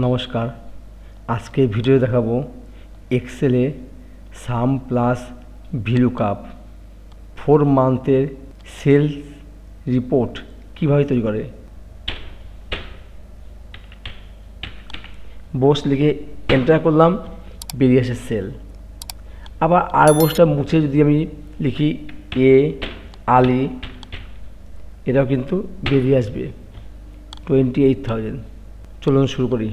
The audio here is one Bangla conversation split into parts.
নমস্কার, আজকে ভিডিও দেখাবো এক্সেলে সাম প্লাস ভিলুকআপ 4 মান্থের সেলস রিপোর্ট কীভাবে তৈরি করে। বস লিখে এন্টার করলাম, বেরিয়ে আসে সেল। আবার আর বসটা মুছে যদি আমি লিখি এ আলি, এটাও কিন্তু বেরিয়ে আসবে 28,000। চলুন শুরু করি।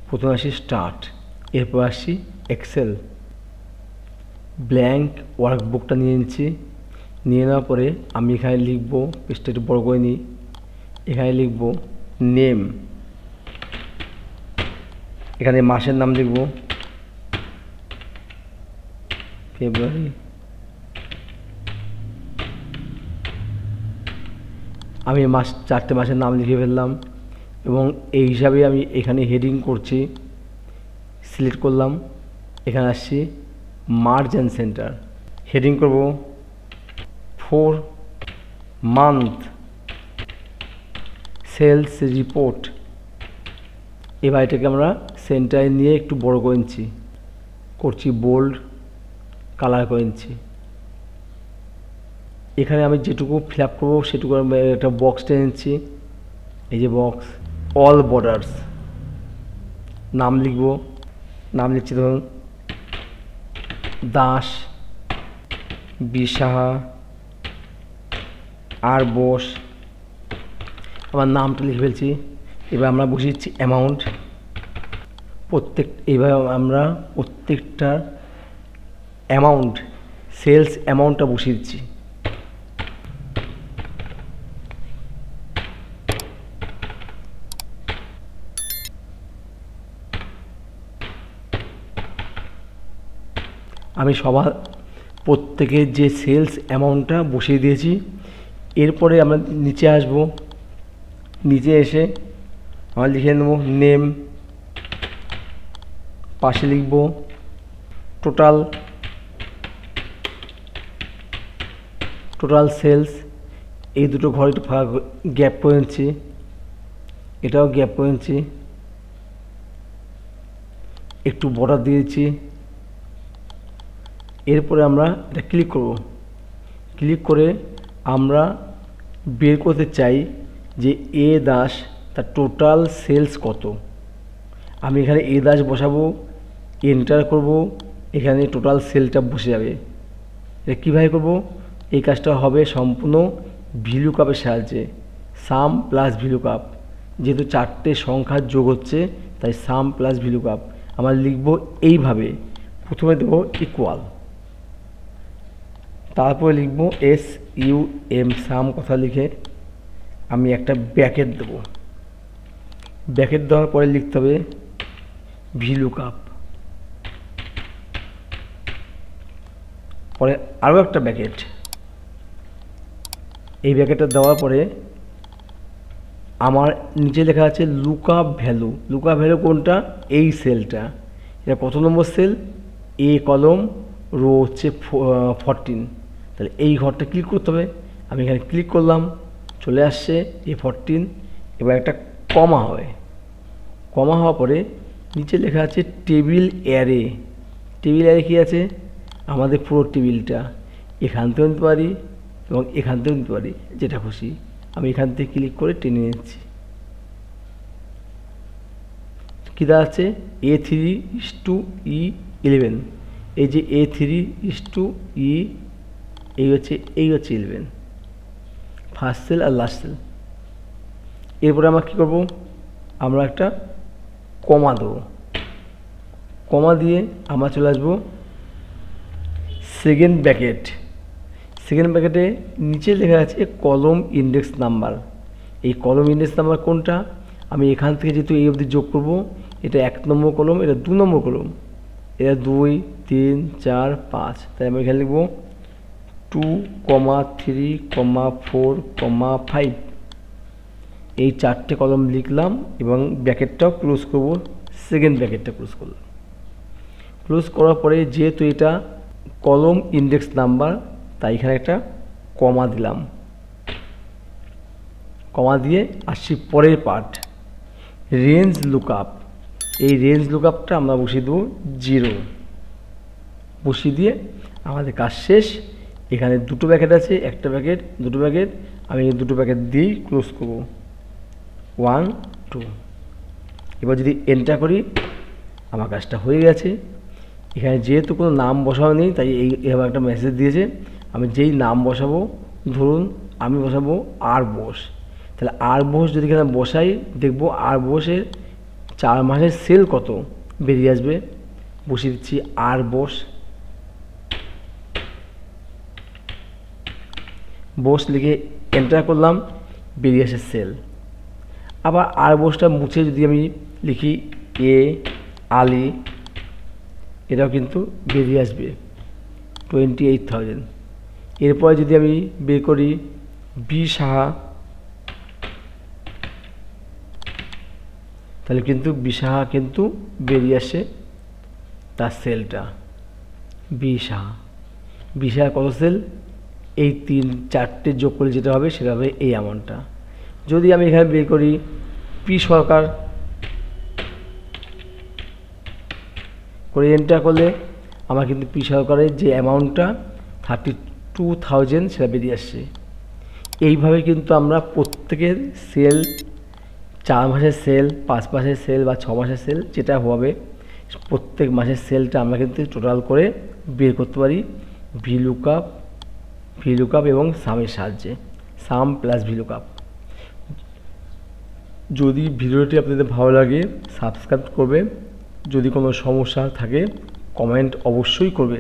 প্রথমে আসি স্টার্ট, এরপর আসি এক্সেল। ব্ল্যাঙ্ক ওয়ার্কবুকটা নিয়ে নিচ্ছি। নিয়ে নেওয়ার পরে আমি এখানে লিখব, পেজটা একটু বড় করে নিই, এখানে লিখব নেম, এখানে মাসের নাম লিখব ফেব্রুয়ারি। আমি চারটে মাসের নাম লিখে ফেললাম এবং এই হিসাবে আমি এখানে হেডিং করছি। সিলেক্ট করলাম, এখানে আসছি মার্জ অ্যান্ড সেন্টার, হেডিং করব 4 মান্থ সেলস রিপোর্ট। এবার এটাকে আমরা সেন্টারে নিয়ে একটু বড় করে নিচ্ছি, করছি বোল্ড, কালার করে নিচ্ছি। এখানে আমি যেটুকু ফিল আপ করবো সেটুকু একটা বক্স টেনে নিচ্ছি, এই যে বক্স, অল বর্ডার্স। নাম লিখব, নাম লিখছি ধরুন দাস, বি সাহা, আর বোস। আমার নামটা লিখে ফেলছি। এবার আমরা বসিয়ে দিচ্ছি অ্যামাউন্ট। এবার আমরা প্রত্যেকটা অ্যামাউন্ট, সেলস অ্যামাউন্টটা বসিয়ে দিচ্ছি। আমি সবার প্রত্যেকের যে সেলস অ্যামাউন্টটা বসিয়ে দিয়েছি। এরপরে আমরা নিচে আসব, নিচে এসে আমরা লিখে নেব নেম, পাশে লিখব টোটাল সেলস। এই দুটো ঘরে একটু ফাঁকা গ্যাপ করে নিচ্ছি, এটাও গ্যাপ করে নিচ্ছি, একটু বর্ডার দিয়েছি। এরপরে আমরা এটা ক্লিক করব। ক্লিক করে আমরা বের করতে চাই যে এ দাস তার টোটাল সেলস কত। আমি এখানে এ দাস বসাবো, এন্টার করব, এখানে টোটাল সেলটা বসে যাবে। এটা কীভাবে করব? এই কাজটা হবে সম্পূর্ণ ভিলুকআপের সাহায্যে, সাম প্লাস ভিলুকআপ। যেহেতু চারটে সংখ্যার যোগ হচ্ছে তাই সাম প্লাস ভিলুকআপ। আমরা লিখব এইভাবে, প্রথমে দেবো ইকুয়াল, তারপরে লিখব SUM সাম কথা লিখে আমি একটা ব্র্যাকেট দেব। ব্র্যাকেট দেওয়ার পরে লিখতে হবে ভিলুকআপ, পরে আরও একটা ব্র্যাকেট। এই ব্র্যাকেটটা দেওয়ার পরে আমার নিচে লেখা আছে লুকআপ ভ্যালু। লুকআপ ভ্যালু কোনটা? এই সেলটা। এটা কত নম্বর সেল? এ কলম, রো হচ্ছে 14। তাহলে এই ঘরটা ক্লিক করতে হবে। আমি এখানে ক্লিক করলাম, চলে আসছে A14। এবার একটা কমা হবে। কমা হওয়ার পরে নিচে লেখা আছে টেবিল অ্যারে। টেবিল অ্যারে কী আছে? আমাদের পুরো টেবিলটা এখান থেকে নিতে পারি এবং এখান থেকে নিতে পারি, যেটা খুশি। আমি এখান থেকে ক্লিক করে টেনে নিচ্ছি। কী দাঁড়াচ্ছে? A3:E11। এই যে A3:E, এই হচ্ছে 11, ফার্স্ট সেল আর লাস্ট সেল। এরপরে আমরা কী করবো? আমরা একটা কমা দেবো। কমা দিয়ে আমরা চলে আসবো সেকেন্ড ব্র্যাকেট। সেকেন্ড ব্র্যাকেটে নিচে লেখা আছে কলম ইন্ডেক্স নাম্বার। এই কলম ইন্ডেক্স নাম্বার কোনটা? আমি এখান থেকে যেহেতু এই অবধি যোগ করব, এটা 1 নম্বর কলম, এটা 2 নম্বর কলম, এটা 2, 3, 4, 5। তাই আমি এখানে লিখব 2, 3, 4, 5। এই চারটে কলম লিখলাম এবং ব্র্যাকেটটাও ক্লোজ করব। সেকেন্ড ব্র্যাকেটটা ক্লোজ করলাম। ক্লোজ করার পরে যেহেতু এটা কলম ইন্ডেক্স নাম্বার তাই এখানে একটা কমা দিলাম। কমা দিয়ে আসছি পরের পার্ট, রেঞ্জ লুকআপ। এই রেঞ্জ লুকআপটা আমরা বসিয়ে দেবো 0, বসিয়ে দিয়ে আমাদের কাজ শেষ। এখানে দুটো ব্র্যাকেট আছে, একটা ব্র্যাকেট, দুটো ব্র্যাকেট, আমি এই দুটো ব্র্যাকেট দিয়েই ক্লোজ করব, 1 2। এবার যদি এন্টার করি আমার কাজটা হয়ে গেছে। এখানে যেহেতু কোনো নাম বসানো নেই তাই এভাবে একটা মেসেজ দিয়েছে। আমি যেই নাম বসাবো, ধরুন আমি বসাবো আর বোস, তাহলে আর বোস যদি এখানে বসাই দেখবো আর বোসের 4 মাসের সেল কত বেরিয়ে আসবে। বসিয়ে দিচ্ছি আর বোস, বোস লিখে এন্টার করলাম, বেরিয়ে আসে সেল। আবার আর বোসটা মুছে যদি আমি লিখি এ আলী, এটাও কিন্তু বেরিয়ে আসবে 28,000। এরপরে যদি আমি বের করি বি সাহা, তাহলে কিন্তু বি সাহা কিন্তু বেরিয়ে আসে তার সেলটা। বি সাহা কত সেল, এই 3 4টে যোগ করে যেটা হবে সেটা হবে এই অ্যামাউন্টটা। যদি আমি এখানে বের করি পি সরকার, করে এন্টার করলে আমার কিন্তু পি সরকারের যে অ্যামাউন্টটা 32,000 সেটা বেরিয়ে আসছে। এইভাবে কিন্তু আমরা প্রত্যেকের সেল, 4 মাসের সেল, 5 মাসের সেল বা 6 মাসের সেল যেটা হবে প্রত্যেক মাসের সেলটা আমরা কিন্তু টোটাল করে বের করতে পারি ভিলুকআপ এবং সামের সাহায্যে, সাম প্লাস ভিলুকআপ। যদি ভিডিওটি আপনাদের ভালো লাগে সাবস্ক্রাইব করবে, যদি কোনো সমস্যা থাকে কমেন্ট অবশ্যই করবে।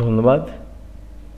ধন্যবাদ।